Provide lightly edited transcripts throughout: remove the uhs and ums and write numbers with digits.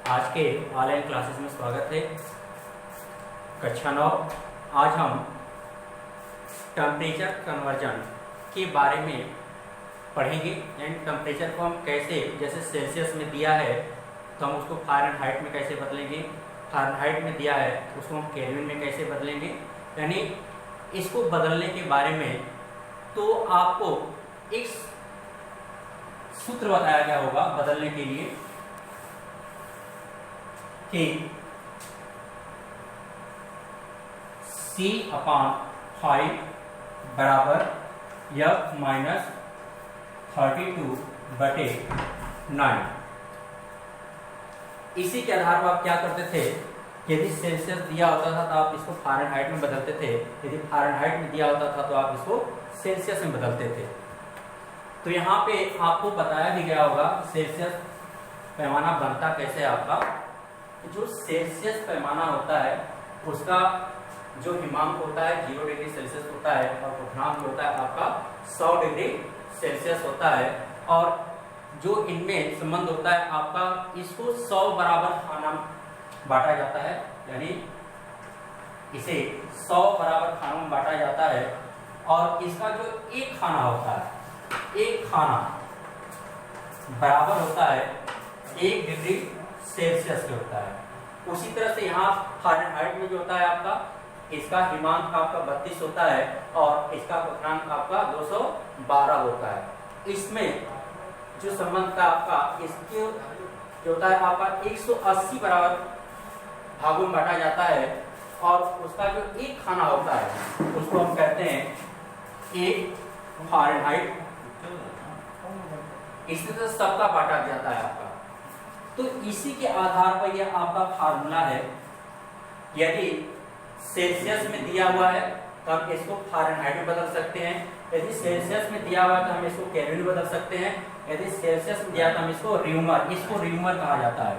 आज के online classes में स्वागत है। कक्षा 9। आज हम टेम्परेचर कन्वर्जन के बारे में पढ़ेंगे एंड टेम्परेचर को हम कैसे, जैसे सेल्सियस में दिया है तो हम उसको फ़ारेनहाइट में कैसे बदलेंगे, फ़ारेनहाइट में दिया है तो उसको हम केल्विन में कैसे बदलेंगे, यानी इसको बदलने के बारे में तो आपको एक सूत्र बताया गया होगा बदलने के लिए कि C/5 बराबर F-32/9। इसी के आधार पर आप क्या करते थे, यदि सेल्सियस दिया होता था तो आप इसको फ़ारेनहाइट में बदलते थे, यदि फ़ारेनहाइट में दिया होता था तो आप इसको सेल्सियस में बदलते थे। तो यहाँ पे आपको बताया भी गया होगा सेल्सियस पैमाना बनता कैसे आपका। जो सेल्सियस पैमाना होता है उसका जो हिमांक होता है 0 डिग्री सेल्सियस होता है और क्वथनांक जो होता है आपका 100 डिग्री सेल्सियस होता है। और जो इनमें संबंध होता है आपका, इसको 100 बराबर खाना बांटा जाता है, यानी इसे 100 बराबर खानों में बांटा जाता है। और इसका जो एक खाना होता है, एक खाना बराबर होता है 1 डिग्री सेल्सियस के होता है। उसी तरह से यहाँ फ़ारेनहाइट में जो होता है आपका, इसका हिमांक आपका 32 होता है और इसका क्वथनांक आपका 212 होता है। इसमें जो संबंध था आपका, इसके जो होता है आपका 180 बराबर भागों में बांटा जाता है और उसका जो एक खाना होता है उसको हम कहते हैं 1 फ़ारेनहाइट। इसी तरह सबका बांटा जाता है आपका। तो इसी के आधार पर यह आपका फार्मूला है। यदि सेल्सियस में दिया हुआ है तो हम इसको फ़ारेनहाइट में बदल सकते हैं, यदि सेल्सियस में दिया हुआ है तो हम इसको केल्विन में बदल सकते हैं, यदि सेल्सियस में दिया तो हम इसको र्यूमर कहा जाता है,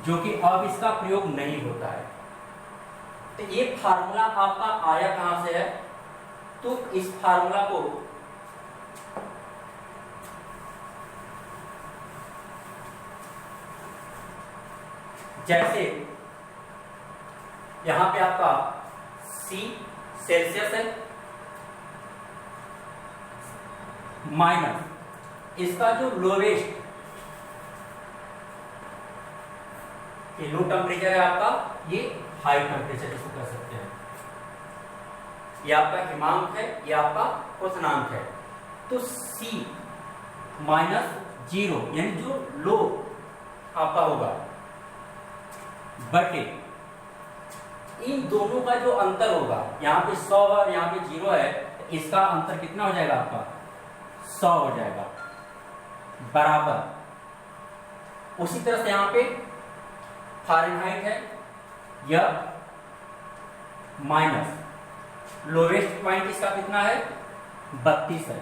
जो कि अब इसका प्रयोग नहीं होता है। तो ये फार्मूला आपका आया कहां से है, तो इस फार्मूला को जैसे यहां पे आपका C सेल्सियस है माइनस इसका जो लोवेस्ट लो टेम्परेचर है आपका, ये हाई टेम्परेचर इसको कह सकते हैं। ये आपका हिमांक है, ये आपका क्वथनांक है। तो C -0 यानी जो लो आपका होगा बटे इन दोनों का जो अंतर होगा, यहाँ पे 100 और यहाँ पे 0 है, तो इसका अंतर कितना हो जाएगा आपका 100 हो जाएगा बराबर। उसी तरह से यहाँ पे फ़ारेनहाइट है, यह माइनस लोवेस्ट पॉइंट इसका कितना है 32 है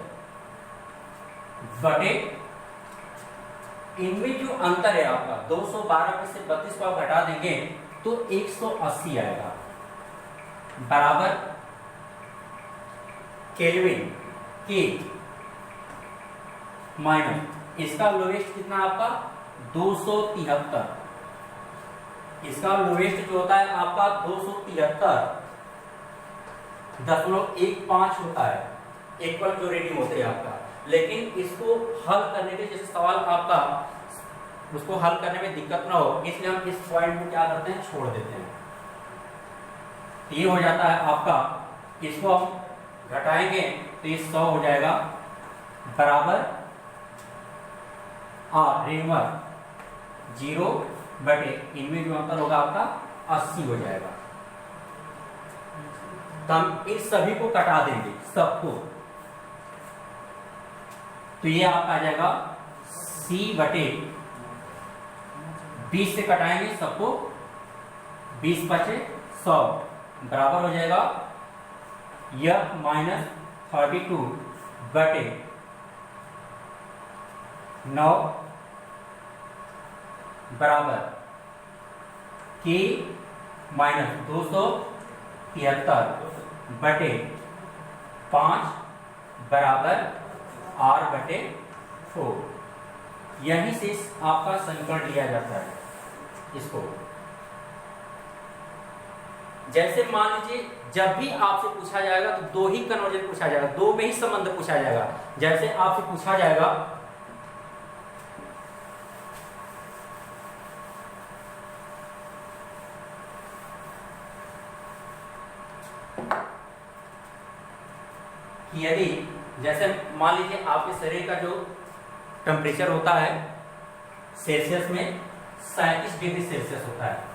बटे इनमें जो अंतर है आपका 212 में से 32 को आप घटा देंगे तो 180 आएगा बराबर केल्विन के माइनस इसका लोवेस्ट कितना आपका 273, इसका लोवेस्ट जो होता है आपका 273.15 होता है, इक्वल जो रीडिंग होते हैं आपका। लेकिन इसको हल करने के, जैसे सवाल आपका उसको हल करने में दिक्कत ना हो, इसलिए हम इस पॉइंट को क्या करते हैं, छोड़ देते हैं। ये हो जाता है आपका, इसको हम घटाएंगे तो ये 100 हो जाएगा बराबर र्यूमर 0 बटे इनमें जो अंतर होगा आपका 80 हो जाएगा। तो हम इन सभी को कटा देंगे, सबको, तो ये आपका आ जाएगा C बटे 20 से कटाएंगे सबको, 20 बचे 100 बराबर हो जाएगा यह -32 बटे 9 बराबर K -273 बटे 5 बराबर R/4। यहीं से आपका समीकरण लिया जाता है इसको। जैसे मान लीजिए जब भी आपसे पूछा जाएगा तो दो ही कन्वर्जन पूछा जाएगा, दो में ही संबंध पूछा जाएगा। जैसे आपसे पूछा जाएगा कि यदि जैसे मान लीजिए आपके शरीर का जो टेम्परेचर होता है सेल्सियस में 37 डिग्री सेल्सियस होता है।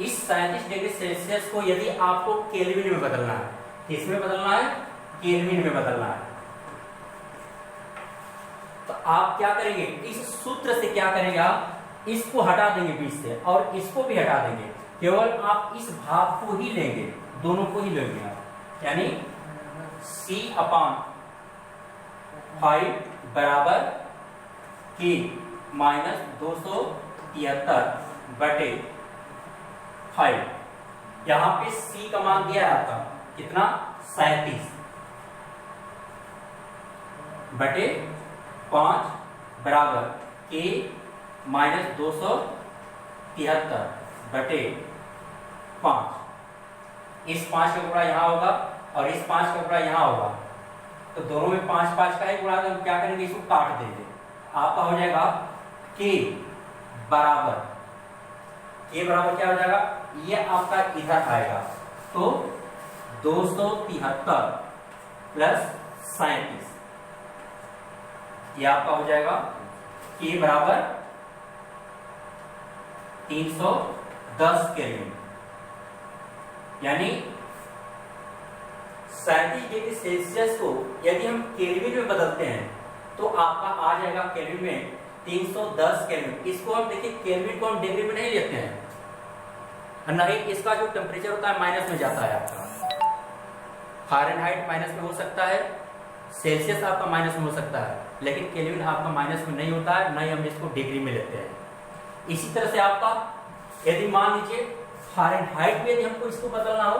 इस 37 डिग्री सेल्सियस को यदि आपको केल्विन में बदलना है, किसमें बदलना है? केल्विन में बदलना है। तो आप क्या करेंगे? इस सूत्र से क्या करेंगे? आप इसको हटा देंगे बीच से और इसको भी हटा देंगे, केवल आप इस भाग को ही लेंगे, दोनों को ही लेंगे आप। यानी C/5 बराबर K माइनस 273/5। यहां पे C का मान दिया है आपका कितना? 37/5 बराबर K माइनस 273/5। इस 5 का गुणा यहाँ होगा और इस 5 का गुणा यहाँ होगा, तो दोनों में 5 का ही गुणा, तो हम क्या करेंगे? इसको काट देंगे। आपका हो जाएगा K बराबर क्या हो जाएगा? ये आपका इधर आएगा, तो 273 प्लस 37, ये आपका हो जाएगा K बराबर 310 केल्विन। यानी 37 डिग्री सेल्सियस को यदि हम केल्विन में बदलते हैं तो आपका आ जाएगा केल्विन में 310 केल्विन। इसको हम देखिए, केल्विन को हम डिग्री में नहीं लेते हैं, नहीं, इसका जो टेम्परेचर होता है माइनस में जाता है आपका। फारेनहाइट माइनस में हो सकता है, सेल्सियस आपका माइनस में हो सकता है, लेकिन केल्विन आपका माइनस में नहीं होता है, नहीं हम इसको डिग्री में लेते हैं। इसी तरह से आपका यदि मान लीजिए फारेनहाइट में यदि हमको इसको बदलना हो,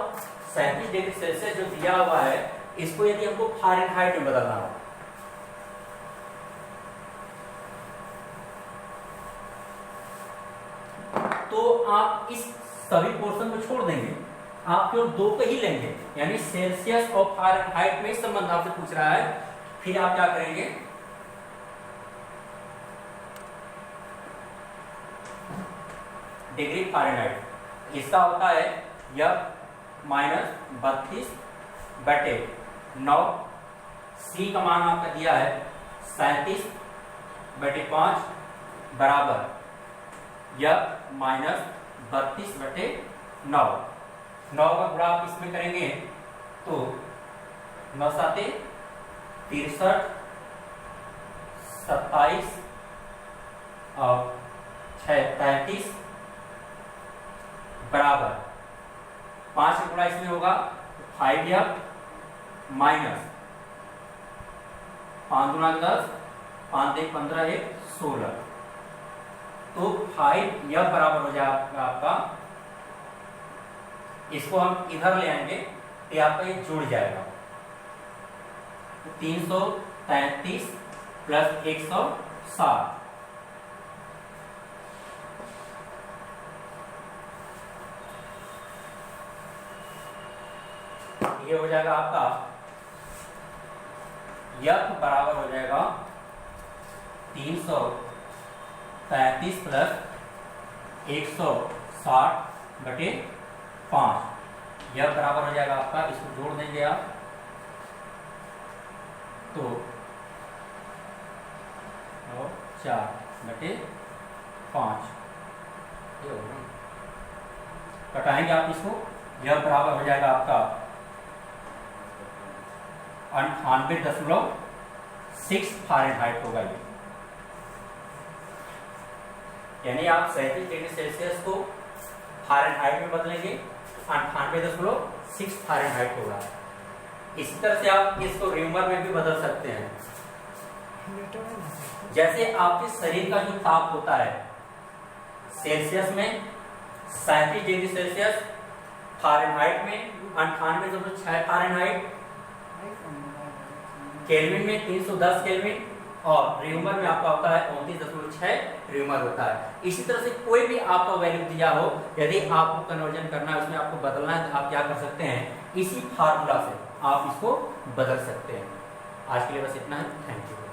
37 डिग्री सेल्सियस जो दिया हुआ है, इसको यदि हमको फारेनहाइट में बदलना हो, तो आप इस सभी पोर्शन को छोड़ देंगे, आप केवल दो को ही लेंगे। यानी सेल्सियस और फारेनहाइट में संबंध आपसे पूछ रहा है, फिर आप क्या करेंगे? डिग्री फारेनहाइट, इसका होता है यह -32/9। C का मान आपका दिया है 37/5 बराबर यह -32/9। 9 का गुणा आप इसमें करेंगे तो 9 7 63, 27 और 33 बराबर 5 का गुणा इसमें होगा 5 या माइनस 5 गुणा 10, 5 1 15 1 16, तो 5 यह बराबर हो जाएगा आपका, इसको हम इधर ले आएंगे तो आपका ये जुड़ जाएगा 333 प्लस 160। ये हो जाएगा आपका, यह बराबर हो जाएगा 333 प्लस 160/5। यह बराबर हो जाएगा आपका, इसको जोड़ देंगे आप तो 4/5, कटाएंगे आप इसको, यह बराबर हो जाएगा आपका 98.6 फारेनहाइट होगा ये। यानी आप 37 डिग्री सेल्सियस को फारेनहाइट में बदलेंगे, 98.6 फारेनहाइट होगा। इसी तरह से आप इसको रिमर में भी बदल सकते हैं। जैसे आपके शरीर का जो ताप होता है सेल्सियस में 37 डिग्री सेल्सियस, फारेनहाइट में 98.6 फारेनहाइट, केल्विन में 310 केल्विन और र्यूमर में आपका होता है 29.6 र्यूमर होता है। इसी तरह से कोई भी आपका वैल्यू दिया हो, यदि आपको कन्वर्जन करना है, उसमें आपको बदलना है, तो आप क्या कर सकते हैं, इसी फार्मूला से आप इसको बदल सकते हैं। आज के लिए बस इतना है। Thank you.